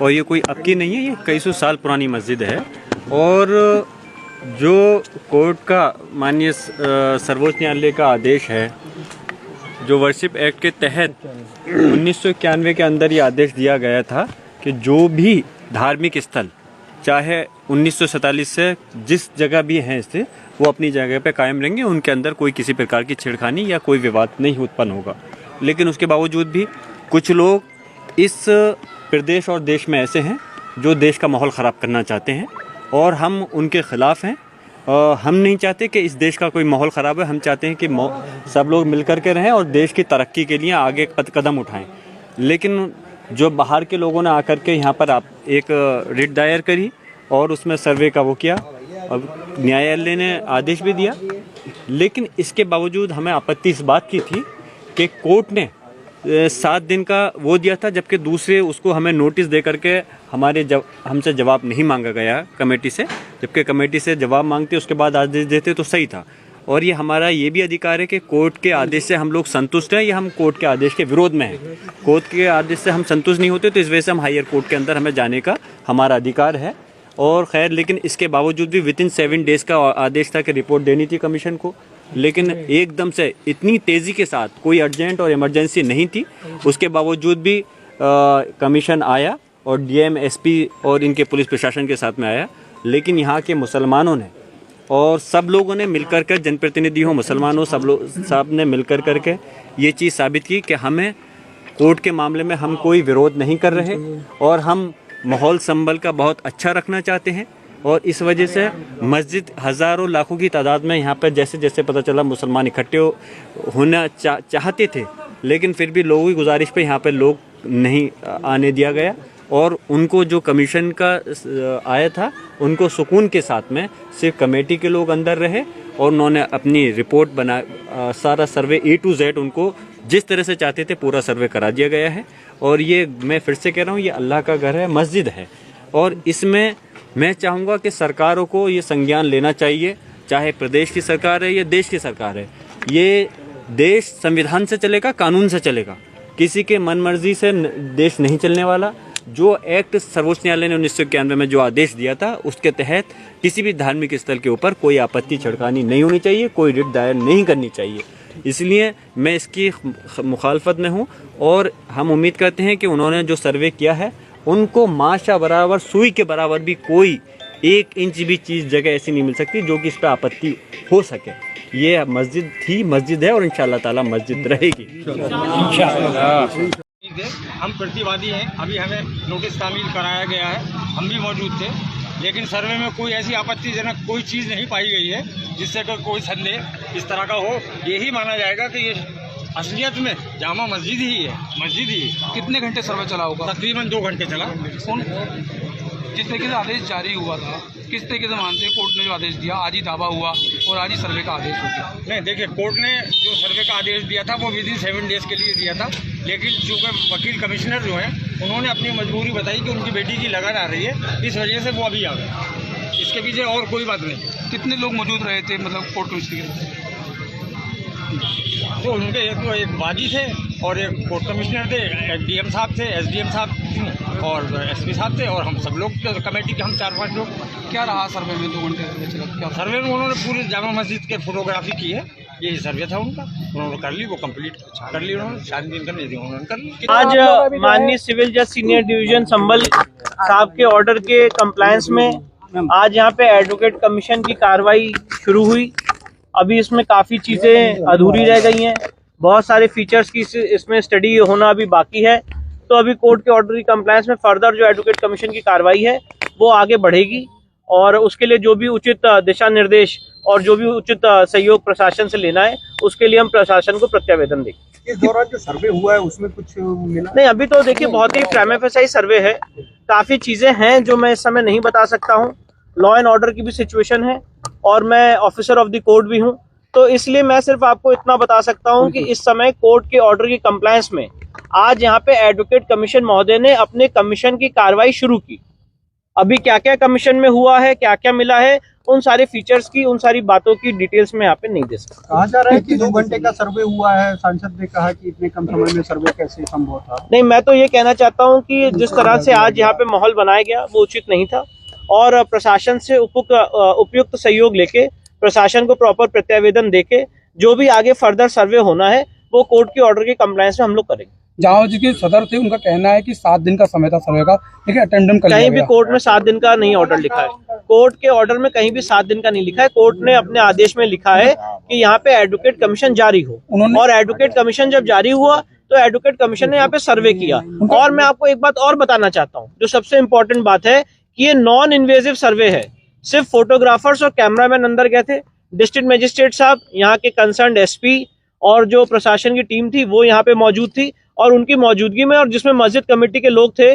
और ये कोई अब की नहीं है, ये कई सौ साल पुरानी मस्जिद है। और जो कोर्ट का माननीय सर्वोच्च न्यायालय का आदेश है, जो वर्शिप एक्ट के तहत 1991 के अंदर ये आदेश दिया गया था कि जो भी धार्मिक स्थल चाहे 1947 से जिस जगह भी हैं इससे, वो अपनी जगह पे कायम रहेंगे, उनके अंदर कोई किसी प्रकार की छेड़खानी या कोई विवाद नहीं उत्पन्न होगा। लेकिन उसके बावजूद भी कुछ लोग इस प्रदेश और देश में ऐसे हैं जो देश का माहौल ख़राब करना चाहते हैं, और हम उनके ख़िलाफ़ हैं। हम नहीं चाहते कि इस देश का कोई माहौल ख़राब है। हम चाहते हैं कि सब लोग मिलकर के रहें और देश की तरक्की के लिए आगे कदम उठाएं। लेकिन जो बाहर के लोगों ने आकर के यहाँ पर एक रिट दायर करी और उसमें सर्वे का वो किया, अब न्यायालय ने आदेश भी दिया। लेकिन इसके बावजूद हमें आपत्ति इस बात की थी कि कोर्ट ने 7 दिन का वो दिया था, जबकि दूसरे उसको हमें नोटिस दे करके हमसे जवाब नहीं मांगा गया कमेटी से। जबकि कमेटी से जवाब मांगते उसके बाद आदेश देते तो सही था। और ये हमारा ये भी अधिकार है कि कोर्ट के आदेश से हम लोग संतुष्ट हैं या हम कोर्ट के आदेश के विरोध में हैं। कोर्ट के आदेश से हम संतुष्ट नहीं होते तो इस वजह से हम हायर कोर्ट के अंदर हमें जाने का हमारा अधिकार है। और खैर, लेकिन इसके बावजूद भी विदिन 7 डेज़ का आदेश था कि रिपोर्ट देनी थी कमीशन को। लेकिन एकदम से इतनी तेज़ी के साथ, कोई अर्जेंट और इमरजेंसी नहीं थी, उसके बावजूद भी कमीशन आया और डीएम, एसपी और इनके पुलिस प्रशासन के साथ में आया। लेकिन यहाँ के मुसलमानों ने और सब लोगों ने मिलकर कर, जनप्रतिनिधि हो, मुसलमान हो, सब ने मिलकर करके ये चीज़ साबित की कि हमें कोर्ट के मामले में हम कोई विरोध नहीं कर रहे और हम माहौल संभल का बहुत अच्छा रखना चाहते हैं। और इस वजह से मस्जिद हज़ारों लाखों की तादाद में यहाँ पर जैसे जैसे पता चला मुसलमान इकट्ठे होना चाहते थे, लेकिन फिर भी लोगों की गुजारिश पे यहाँ पर लोग नहीं आने दिया गया। और उनको जो कमीशन का आया था, उनको सुकून के साथ में सिर्फ कमेटी के लोग अंदर रहे और उन्होंने अपनी रिपोर्ट बना, सारा सर्वे A to Z उनको जिस तरह से चाहते थे पूरा सर्वे करा दिया गया है। और ये मैं फिर से कह रहा हूँ, ये अल्लाह का घर है, मस्जिद है, और इसमें मैं चाहूँगा कि सरकारों को ये संज्ञान लेना चाहिए, चाहे प्रदेश की सरकार है या देश की सरकार है। ये देश संविधान से चलेगा, कानून से चलेगा, किसी के मन मर्जी से देश नहीं चलने वाला। जो एक्ट सर्वोच्च न्यायालय ने 1991 में जो आदेश दिया था, उसके तहत किसी भी धार्मिक स्थल के ऊपर कोई आपत्ति छिड़कानी नहीं होनी चाहिए, कोई रिट दायर नहीं करनी चाहिए। इसलिए मैं इसकी मुखालफत में हूँ और हम उम्मीद करते हैं कि उन्होंने जो सर्वे किया है, उनको माशा बराबर, सुई के बराबर भी कोई 1 इंच भी चीज़ जगह ऐसी नहीं मिल सकती जो कि इस पर आपत्ति हो सके। ये मस्जिद थी, मस्जिद है और इंशाअल्लाह ताला मस्जिद रहेगी। हम प्रतिवादी हैं। अभी हमें नोटिस तामील कराया गया है, हम भी मौजूद थे, लेकिन सर्वे में कोई ऐसी आपत्तिजनक कोई चीज़ नहीं पाई गई है जिससे कोई संदेह इस तरह का हो। यही माना जाएगा कि ये असलियत में जामा मस्जिद ही है, मस्जिद ही। कितने घंटे सर्वे चला होगा? तकरीबन 2 घंटे चला। जिस तरीके से आदेश जारी हुआ था, किस तरीके से मानते हैं कोर्ट ने जो आदेश दिया, आज ही दावा हुआ और आज ही सर्वे का आदेश हो गया? नहीं, देखिए, कोर्ट ने जो सर्वे का आदेश दिया था वो विदिन 7 डेज़ के लिए दिया था, लेकिन चूँकि वकील कमिश्नर जो हैं उन्होंने अपनी मजबूरी बताई कि उनकी बेटी की लगन आ रही है, इस वजह से वो अभी आ गए। इसके पीछे और कोई बात नहीं। कितने लोग मौजूद रहे थे, मतलब कोर्ट कमिश्नर? तो उनके एक वादी थे और एक कोर्ट कमिश्नर थे, डीएम साहब थे, एसडीएम साहब और एसपी साहब थे, और हम सब लोग कमेटी के, हम 4-5 लोग। क्या रहा सर्वे में 2 घंटे चला? क्या सर्वे में उन्होंने पूरी जामा मस्जिद के फोटोग्राफी की है, यही सर्वे था उनका, उन्होंने कर ली, वो कंप्लीट कर ली उन्होंने, 4 दिन करने दी उन्होंने कर ली। आज माननीय सिविल जज सीनियर डिवीजन संभल साहब के ऑर्डर के कंप्लायंस में आज यहाँ पे एडवोकेट कमीशन की कार्रवाई शुरू हुई। अभी इसमें काफ़ी चीज़ें अधूरी रह गई हैं, बहुत सारे फीचर्स की इसमें स्टडी होना अभी बाकी है। तो अभी कोर्ट के ऑर्डर की कंप्लायंस में फर्दर जो एडवोकेट कमीशन की कार्रवाई है वो आगे बढ़ेगी, और उसके लिए जो भी उचित दिशा निर्देश और जो भी उचित सहयोग प्रशासन से लेना है, उसके लिए हम प्रशासन को प्रत्यावेदन देंगे। इस दौरान जो सर्वे हुआ है उसमें कुछ मिला? नहीं, अभी तो देखिए बहुत ही प्राइमा फेसाई सर्वे है, काफ़ी चीज़ें हैं जो मैं इस समय नहीं बता सकता हूँ। लॉ एंड ऑर्डर की भी सिचुएशन है और मैं ऑफिसर ऑफ द कोर्ट भी हूँ, तो इसलिए मैं सिर्फ आपको इतना बता सकता हूँ कि इस समय कोर्ट के ऑर्डर की कंप्लायंस में आज यहाँ पे एडवोकेट कमीशन महोदय ने अपने कमीशन की कार्रवाई शुरू की। अभी क्या क्या कमीशन में हुआ है, क्या क्या मिला है, उन सारे फीचर्स की, उन सारी बातों की डिटेल्स में यहाँ पे नहीं दे सकता। कहा जा रहा है कि 2 घंटे का सर्वे हुआ है, सांसद ने कहा कि इतने कम समय में सर्वे कैसे संभव था। नहीं, मैं तो ये कहना चाहता हूँ कि जिस तरह से आज यहाँ पे माहौल बनाया गया वो उचित नहीं था, और प्रशासन से उपयुक्त सहयोग लेके, प्रशासन को प्रॉपर प्रत्यावेदन देके जो भी आगे फर्दर सर्वे होना है वो कोर्ट के ऑर्डर के कंप्लायंस में हम लोग करेंगे। जहाँ जी के सदर थे उनका कहना है कि 7 दिन का समय था सर्वे का, लेकिन अटेंडेंस कर लिया कहीं भी गया। कोर्ट में 7 दिन का नहीं ऑर्डर लिखा है, कोर्ट के ऑर्डर में कहीं भी 7 दिन का नहीं लिखा है। कोर्ट ने अपने आदेश में लिखा है कि यहाँ पे एडवोकेट कमीशन जारी हो, और एडवोकेट कमीशन जब जारी हुआ तो एडवोकेट कमीशन ने यहाँ पे सर्वे किया। और मैं आपको एक बात और बताना चाहता हूँ, जो सबसे इम्पोर्टेंट बात है कि ये नॉन इन्वेजिव सर्वे है। सिर्फ फोटोग्राफर्स और कैमरामैन अंदर गए थे, डिस्ट्रिक्ट मजिस्ट्रेट साहब, यहाँ के कंसर्न्ड एसपी और जो प्रशासन की टीम थी वो यहाँ पे मौजूद थी, और उनकी मौजूदगी में, और जिसमें मस्जिद कमेटी के लोग थे,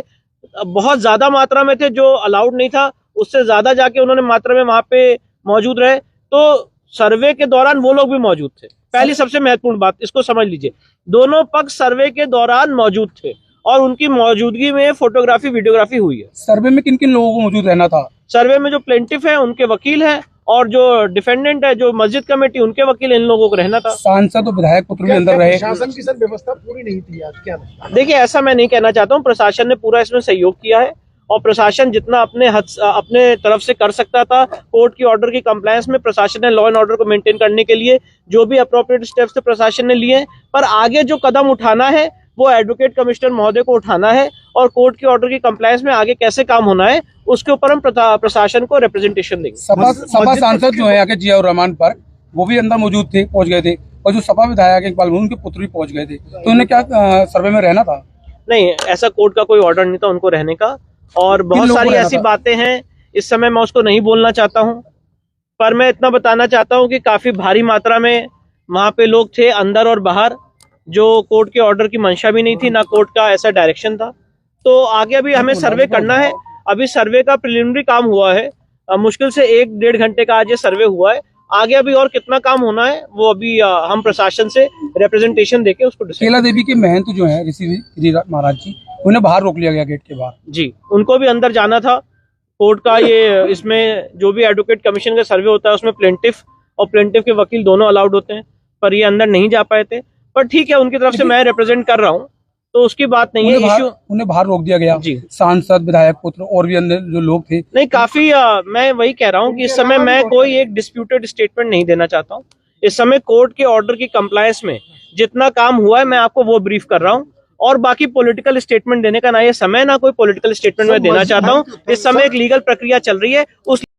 बहुत ज्यादा मात्रा में थे, जो अलाउड नहीं था उससे ज्यादा जाके उन्होंने मात्रा में वहां पे मौजूद रहे। तो सर्वे के दौरान वो लोग भी मौजूद थे। पहली सबसे महत्वपूर्ण बात, इसको समझ लीजिए, दोनों पक्ष सर्वे के दौरान मौजूद थे और उनकी मौजूदगी में फोटोग्राफी वीडियोग्राफी हुई है। सर्वे में किन किन लोगों को मौजूद रहना था? सर्वे में जो प्लेंटिफ है उनके वकील हैं, और जो डिफेंडेंट है, जो मस्जिद कमेटी, उनके वकील, इन लोगों को रहना था। सांसद और विधायक पुत्र भी अंदर रहे। प्रशासन की सर व्यवस्था पूरी नहीं थी आज, क्या लगता है? देखिए, ऐसा मैं नहीं कहना चाहता हूँ, प्रशासन ने पूरा इसमें सहयोग किया है, और प्रशासन जितना अपने तरफ से कर सकता था कोर्ट की ऑर्डर की कंप्लायंस में, प्रशासन ने लॉ एंड ऑर्डर को मेंटेन करने के लिए जो भी अप्रोप्रिएट स्टेप्स थे प्रशासन ने लिए। पर आगे जो कदम उठाना है वो एडवोकेट कमिश्नर महोदय को उठाना है, और कोर्ट की ऑर्डर की कंप्लायंस में आगे कैसे काम होना है उसके ऊपर हम प्रशासन को रिप्रेजेंटेशन देंगे। सपा सांसद जो है आगे जियाउर रहमान पर, वो भी अंदर मौजूद थे, पहुंच गए थे, और जो सपा विधायक इकबाल उनके पुत्र भी पहुंच गए थे। तो उन्हें क्या सर्वे में रहना था? नहीं, ऐसा कोर्ट का कोई ऑर्डर नहीं था उनको रहने का, और बहुत सारी ऐसी बातें हैं, इस समय मैं उसको नहीं बोलना चाहता हूं, पर मैं इतना बताना चाहता हूं कि काफी भारी मात्रा में वहां पे लोग थे, अंदर और बाहर, जो कोर्ट के ऑर्डर की मंशा भी नहीं थी, ना कोर्ट का ऐसा डायरेक्शन था। तो आगे अभी हमें सर्वे करना है। अभी सर्वे का प्रिलिमिनरी काम हुआ है, मुश्किल से 1-1.5 घंटे का आज ये सर्वे हुआ है। आगे अभी और कितना काम होना है वो अभी हम प्रशासन से रिप्रेजेंटेशन देके उसको केला देवी के महंत जो है ऋषि महाराज जी, उन्हें बाहर रोक लिया गया गेट के बाहर। जी, उनको भी अंदर जाना था। कोर्ट का ये, इसमें जो भी एडवोकेट कमीशन का सर्वे होता है उसमें प्लेंटिफ और प्लेंटिफ के वकील दोनों अलाउड होते हैं, पर ये अंदर नहीं जा पाए थे। पर ठीक है, उनकी तरफ से मैं रिप्रेजेंट कर रहा हूँ, तो उसकी बात नहीं है। इश्यू उन्हें बाहर रोक दिया गया जी। सांसद, विधायक पुत्र और भी अंदर जो लोग थे। नहीं, काफी मैं वही कह रहा हूँ कि इस समय मैं कोई एक डिस्प्यूटेड स्टेटमेंट नहीं देना चाहता हूँ। इस समय कोर्ट के ऑर्डर की कंप्लायंस में जितना काम हुआ है मैं आपको वो ब्रीफ कर रहा हूँ, और बाकी पॉलिटिकल स्टेटमेंट देने का ना ये समय, ना कोई पॉलिटिकल स्टेटमेंट मैं देना चाहता हूँ। इस समय एक लीगल प्रक्रिया चल रही है, उस